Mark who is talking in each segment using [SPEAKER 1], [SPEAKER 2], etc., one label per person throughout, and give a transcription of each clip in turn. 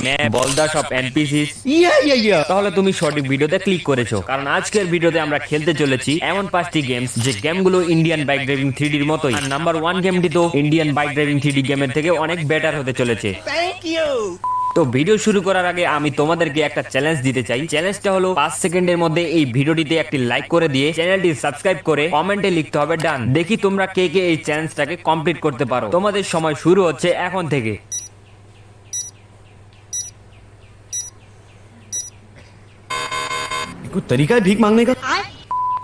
[SPEAKER 1] Map, বলদা সব এনপিসিস, তাহলে তুমি সঠিক ভিডিওতে ক্লিক করেছো। কারণ আজকের ভিডিওতে আমরা খেলতে চলেছি এমন 5টি গেমস যে গেমগুলো ইন্ডিয়ান বাইক ড্রাইভিং 3ডির মতোই। আর নাম্বার 1 গেমটি তো ইন্ডিয়ান বাইক ড্রাইভিং 3ডি গেমের থেকে অনেক বেটার হতে চলেছে। তো ভিডিও শুরু করার আগে আমি তোমাদেরকে একটা চ্যালেঞ্জ দিতে চাই। চ্যালেঞ্জটা হলো 5 সেকেন্ডের মধ্যে এই ভিডিওটিতে একটি লাইক করে দিয়ে চ্যানেলটি সাবস্ক্রাইব করে কমেন্টে লিখতে হবে ডান। দেখি তোমরা কে কে এই চ্যালেঞ্জটাকে কমপ্লিট করতে পারো। তোমাদের সময় শুরু হচ্ছে এখন থেকে।
[SPEAKER 2] कोई तरीका है भीख मांगने का?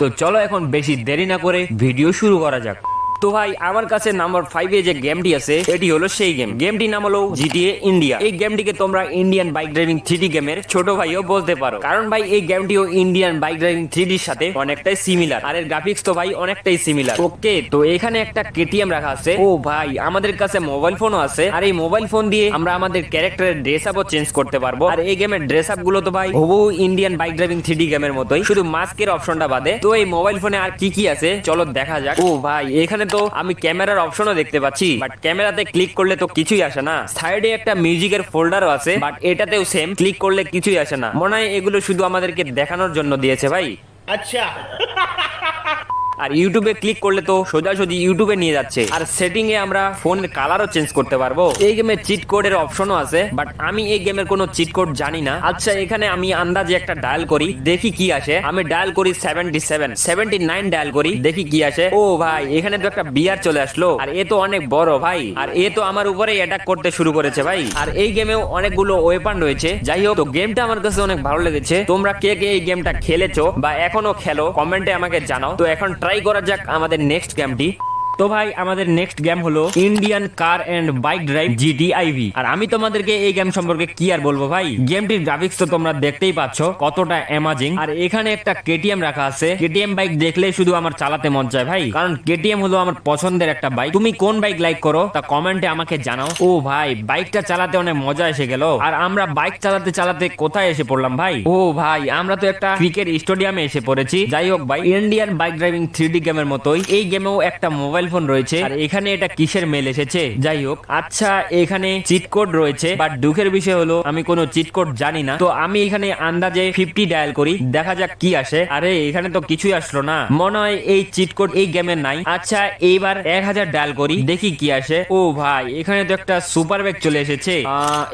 [SPEAKER 1] তো চলো এখন বেশি দেরি না করে ভিডিও শুরু করা যাক। তো ভাই আমার কাছে নাম্বার 5 এ যে গেমটি আছে এটি হলো সেই গেম। গেমটির নাম হলো জিটিএ ইন্ডিয়া। এই গেমটিকে তোমরা ইন্ডিয়ান বাইক ড্রাইভিং 3ডি গেমের ছোট ভাইও বলতে পারো, কারণ ভাই এই গেমটিও ইন্ডিয়ান বাইক ড্রাইভিং 3ডির সাথে অনেকটাই সিমিলার। আর এর গ্রাফিক্স তো ভাই অনেকটাই সিমিলার। ওকে, তো এখানে একটা কেটিএম রাখা আছে। ও ভাই আমাদের কাছে মোবাইল ফোনও আছে। আর এই মোবাইল ফোন দিয়ে আমরা আমাদের ক্যারেক্টারের ড্রেস আপও চেঞ্জ করতে পারবো। আর এই গেমের ড্রেস আপ গুলো তো ভাই হুবহু ইন্ডিয়ান বাইক ড্রাইভিং 3ডি গেমের মতোই, শুধু মাস্কের অপশনটা বাদে। তো এই মোবাইল ফোনে আর কি কি আছে চলো দেখা যাক। ও ভাই এখানে তো আমি ক্যামেরার অপশনও দেখতে পাচ্ছি, বাট ক্যামেরাতে ক্লিক করলে তো কিছুই আসে না। সাইডে একটা মিউজিকের ফোল্ডারও আছে, বাট এটাতেও সেম, ক্লিক করলে কিছুই আসে না। মনে হয় এগুলো শুধু আমাদেরকে দেখানোর জন্য দিয়েছে ভাই।
[SPEAKER 2] अच्छा
[SPEAKER 1] আর ইউটিউবে ক্লিক করলে তো সোজাসুজি ইউটিউবে নিয়ে যাচ্ছে। আর সেটিং এ আমরা ফোনের কালারও চেঞ্জ করতে পারবো। এই গেমে চিট কোডের অপশনও আছে, বাট আমি এই গেমের কোনো চিট কোড জানি না। আচ্ছা এখানে আমি আন্দাজে একটা ডায়াল করি, দেখি কি আসে। আমি ডায়াল করি 77 79 ডায়াল করি, দেখি কি আসে। ও ভাই এখানে তো একটা বিয়ার চলে আসলো, আর এ তো অনেক বড় ভাই। আর এ তো আমার উপরে অ্যাটাক করতে শুরু করেছে ভাই। আর এই গেমেও অনেকগুলো ওয়েপন রয়েছে। যাই হোক, তো গেমটা আমার কাছে অনেক ভালো লেগেছে। তোমরা কে কে এই গেমটা খেলেছো বা এখনো খেলো কমেন্টে আমাকে জানাও। তো এখন ট্রাই করা যাক আমাদের নেক্সট গেমটি। তো ভাই আমাদের নেক্সট গেম হলো Indian car and bike drive GTIV. আর আমি তোমাদেরকে এই গেম সম্পর্কে কি আর বলবো ভাই, গেমটির গ্রাফিক্স তো তোমরা দেখতেই পাচ্ছ কতটা অ্যামাজিং। আর এখানে একটা কেটিএম রাখা আছে। কেটিএম বাইক দেখলে শুধু আমার চালাতে মন চায় ভাই, কারণ কেটিএম হলো আমার পছন্দের একটা বাইক। তুমি কোন বাইক লাইক করো তা কমেন্টে আমাকে জানাও। ও ভাই বাইকটা চালাতে অনেক মজা এসে গেল। আর আমরা বাইক চালাতে চালাতে কোথায় এসে পড়লাম ভাই? ও ভাই আমরা তো একটা ক্রিকেট স্টেডিয়ামে এসে পড়েছি। যাই হোক ভাই, ইন্ডিয়ান বাইক ড্রাইভিং 3ডি গেমের মতোই এই গেমেও একটা মোবাইল ফোন রয়েছে। আর এখানে এটা কিসের মেল এসেছে? যাই হোক, আচ্ছা এখানে চিট কোড রয়েছে, বাট দুঃখের বিষয় হলো আমি কোনো চিট কোড জানি না। তো আমি এখানে আন্দাজে 50 ডায়াল করি, দেখা যাক কি আসে। আরে এখানে তো কিছুই আসলো না, মনে হয় এই চিট কোড এই গেমে নাই। আচ্ছা এইবার 1000 ডায়াল করি, দেখি কি আসে। ও ভাই এখানে তো একটা সুপার ব্যাগ চলে এসেছে।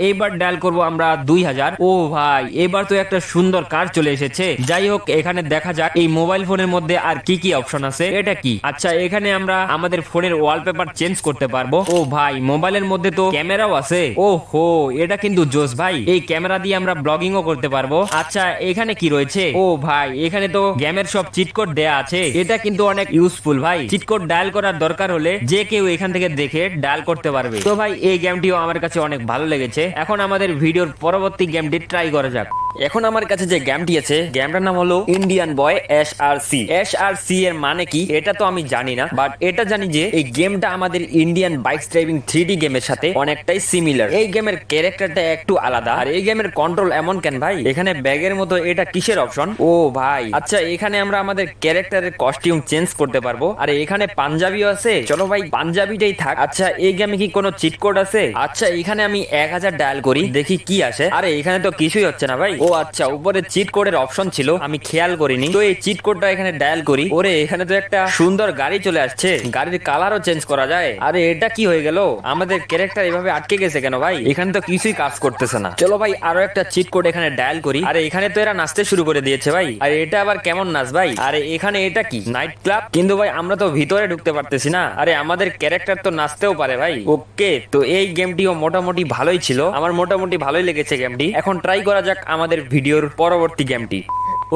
[SPEAKER 1] এইবার ডায়াল করব আমরা 2000। ও ভাই এবার তো একটা সুন্দর কার চলে এসেছে। যাই হোক এখানে দেখা যাক এই মোবাইল ফোনের মধ্যে আর কি কি অপশন আছে। এটা কি? আচ্ছা এখানে আমরা আমাদের ফোনের ওয়ালপেপার চেঞ্জ করতে পারবো। ও ভাই মোবাইলের মধ্যে তো ক্যামেরাও আছে। ও হো এটা কিন্তু জোস ভাই, এই ক্যামেরা দিয়ে আমরা ব্লগিংও করতে পারবো। আচ্ছা এখানে কি রয়েছে? ও ভাই এখানে তো গেমের সব চিট কোড দেয়া আছে। এটা কিন্তু অনেক ইউজফুল ভাই। চিট কোড ডায়াল করার দরকার হলে যে কেউ এখান থেকে দেখে ডায়াল করতে পারবে। তো ভাই এই গেমটিও আমার কাছে অনেক ভালো লেগেছে। এখন আমাদের ভিডিওর পরবর্তী গেমটি ট্রাই করা যাক। এখন আমার কাছে যে গেমটি আছে গেমটার নাম হলো ইন্ডিয়ান বয় এসআরসি। এসআরসি এর মানে কি এটা তো আমি জানি না, বাট এটা জানি যে এই গেমটা আমাদের ইন্ডিয়ান বাইক ড্রাইভিং 3ডি গেমের সাথে অনেকটাই সিমিলার। এই গেমের ক্যারেক্টারটা একটু আলাদা। আর এই গেমের কন্ট্রোল এমন কেন ভাই? এখানে ব্যাগের মতো এটা কিসের অপশন? ও ভাই আচ্ছা এখানে আমরা আমাদের ক্যারেক্টারের কস্টিউম চেঞ্জ করতে পারবো। আর এখানে পাঞ্জাবিও আছে, চলো ভাই পাঞ্জাবিটাই থাক। আচ্ছা এই গেমে কি কোনো চিট কোড আছে? আচ্ছা এখানে আমি 1000 ডায়াল করি, দেখি কি আসে। আরে এখানে তো কিছুই হচ্ছে না ভাই। ও আচ্ছা উপরে চিট কোডের অপশন ছিল, আমি খেয়াল করিনি। তো এই চিট কোডটা এখানে ডায়াল করি। ওরে এখানে তো একটা সুন্দর গাড়ি চলে আসছে, গাড়ির কালারও চেঞ্জ করা যায়। আরে এটা কি হয়ে গেল? আমাদের ক্যারেক্টার এভাবে আটকে গেছে কেন ভাই? এখানে তো কিছুই কাজ করতেছে না। চলো ভাই আরো একটা চিট কোড এখানে ডায়াল করি। আরে এখানে তো এরা নাচতে শুরু করে দিয়েছে ভাই। আরে এটা আবার কেমন নাচ ভাই? আরে এখানে এটা কি নাইট ক্লাব? কিন্তু ভাই আমরা তো ভিতরে ঢুকতে পারতেছি না। আরে আমাদের ক্যারেক্টার তো নাচতেও পারে ভাই। ওকে, তো এই গেমটিও মোটামুটি ভালোই ছিল, আমার মোটামুটি ভালোই লেগেছে গেমটি। এখন ট্রাই করা যাক আমাদের ভিডিওর পরবর্তী গেমটি।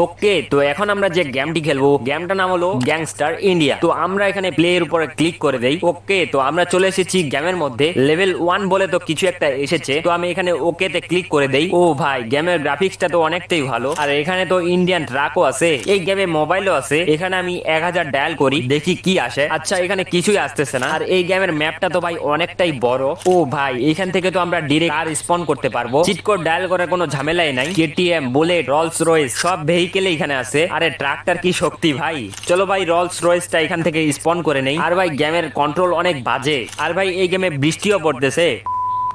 [SPEAKER 1] ওকে, তো এখন আমরা যে গেমটি খেলবো গেমটার নাম হলো গ্যাংস্টার ইন্ডিয়া। তো আমরা এখানে প্লে এর উপরে ক্লিক করে দেই। ওকে, তো আমরা চলে এসেছি গেমের মধ্যে। লেভেল 1 বলে তো কিছু একটা এসেছে, তো আমি এখানে ওকে তে ক্লিক করে দেই। ও ভাই গেমের গ্রাফিক্সটা তো অনেকটাই ভালো। আর এখানে তো ইন্ডিয়ান ট্রাকও আছে, এই গেমে মোবাইলও আছে। এখানে আমি 1000 ডায়াল করি, দেখি কি আসে। আচ্ছা এখানে কিছুই আসতেছে না। আর এই গেমের ম্যাপটা তো ভাই অনেকটাই বড়। ও ভাই এখান থেকে তো আমরা ডিরেক্ট কার স্পন করতে পারবো। চিট কোড ডায়াল করার কোনো ঝামেলাই নাই। কেটিএম, বুলেট, রোলস রয়েস সব ভেহিকেল এখানে আছে। আরে ট্রাকটার কি শক্তি ভাই। চলো ভাই রোলস রয়েসটা এখান থেকে স্পন করে নেই। আর ভাই গেমের কন্ট্রোল অনেক বাজে। আর ভাই এই গেমে বৃষ্টিও পড়তেছে।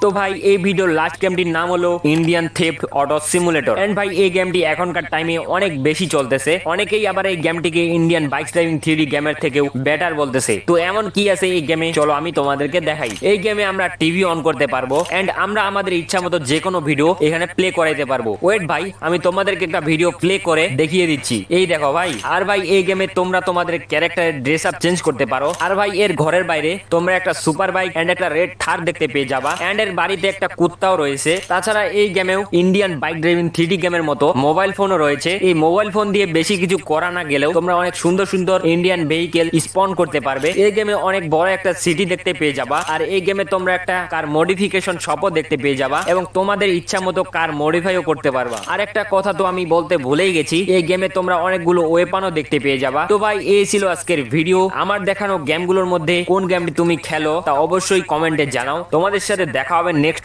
[SPEAKER 1] তো ভাই এই ভিডিওর লাস্ট গেমটির নাম হলো Indian theft auto simulator. And ভাই এই গেমটি এখনকার টাইমে অনেক বেশি চলতেছে, অনেকেই আবার এই গেমটিকে ইন্ডিয়ান বাইক ড্রাইভিং 3D গেমের থেকেও বেটার বলতেছে। তো এমন কি আছে এই গেমে, চলো আমি তোমাদেরকে দেখাই। এই গেমে আমরা টিভি অন করতে পারবো এন্ড আমরা আমাদের ইচ্ছা মতো যে কোনো ভিডিও এখানে প্লে করাইতে পারবো। ওয়েট ভাই, আমি তোমাদেরকে একটা ভিডিও প্লে করে দেখিয়ে দিচ্ছি। এই দেখো ভাই। আর ভাই এই গেমে তোমরা তোমাদের ক্যারেক্টারের ড্রেস আপ চেঞ্জ করতে পারো। আর ভাই এর ঘরের বাইরে তোমরা একটা সুপার বাইক এন্ড একটা রেড থার দেখতে পেয়ে যাবা এন্ড এর বাড়িতে একটা কুত্তাও রয়েছে। তাছাড়া এই গেমেও ইন্ডিয়ান বাইক ড্রাইভিং 3D গেমের মতো মোবাইল ফোনও রয়েছে। এই মোবাইল ফোন দিয়ে বেশি কিছু করা না গেলেও তোমরা অনেক সুন্দর সুন্দর ইন্ডিয়ান ভেহিকেল স্পন করতে পারবে। এই গেমে অনেক বড় একটা সিটি দেখতে পেয়ে যাবা। আর এই গেমে তোমরা একটা কার মডিফিকেশন শপও দেখতে পেয়ে যাবা এবং তোমাদের ইচ্ছা মতো কার মডিফাইও করতে পারবা। আর একটা কথা তো আমি বলতে ভুলেই গেছি, এই গেমে তোমরা অনেকগুলো ওয়েপনও দেখতে পেয়ে যাবা। তো ভাই এই ছিল আজকের ভিডিও। আমার দেখানো গেমগুলোর মধ্যে কোন গেমটি তুমি খেলো তা অবশ্যই কমেন্টে জানাও। তোমাদের সাথে দেখা হবে নেক্সট